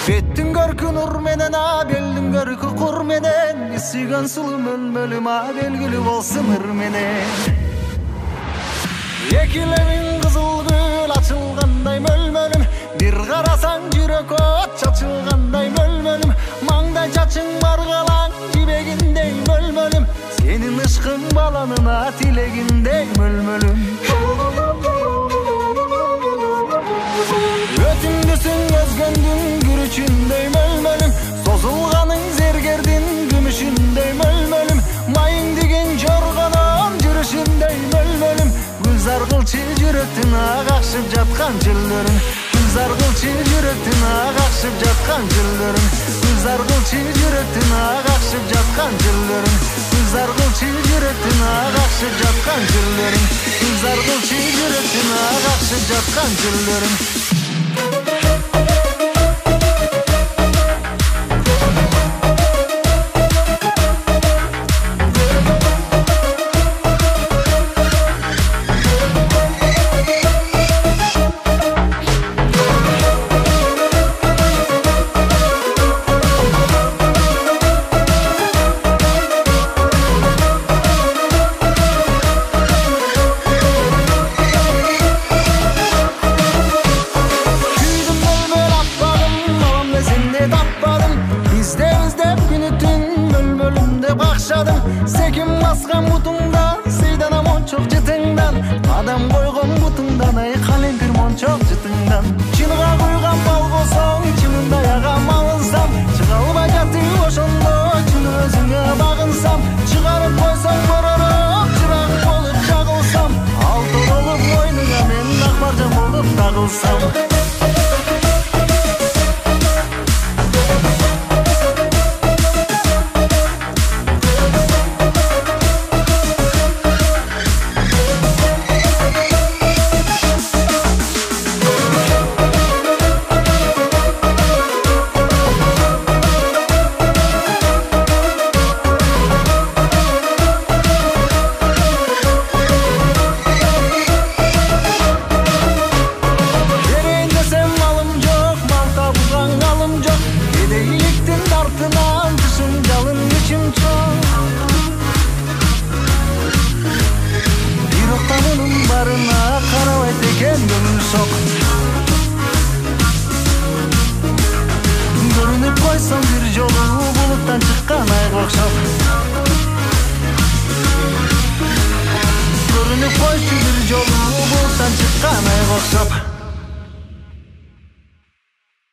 Bеттің көркі нұр менен, белдің көркі құр менен, сүйген сұлу мөлмөлім белгілі болсын ыр менен. Екілемін қызыл гүл açılғандай мөлмөлім, бір қарасаң жүрек от шашылғандай мөлмөлім, маңдай чачың барғалаң жібегіндей мөлмөлім, сенің ышқың баланына тілегіндей мөлмөлім. Өтімдісің өзгендің күрішіндей мөлмөлім, созылғаның зергердің күмішіндей мөлмөлім, майың деген жорғанын жүрішіндей мөлмөлім, гүлзар қылчы жүректің ағақшып жатқан жүлдерін, гүлзар қылчы жүректің ағақшып жатқан жүлдерін, гүлзар қылчы жүректің ағақшып жатқан жүлдерін, гүлзар қылчы жүректің ағақшып жатқан жүлдерін, гүлзар қылчы жүректің ағақшып жатқан жүлдерін. Sekin baskan butundan, seydanam on çok cıtından, adam koygan butundan, ay kalempir mon çok cıtından. Çınığa koygan bal bolsang, çınında yağam alınsam, çıkalmay jatı oşondo, çını özüne bağınsam, çıkarıp koysam korarıp, çırağım olup çağılsam, altın olup boynuna men akbarcam olup tağılsam. Görünüp koysam bir yolu buluttan çıkan ay okşap, görünüp koysam bir yolu buluttan çıkan ay okşap.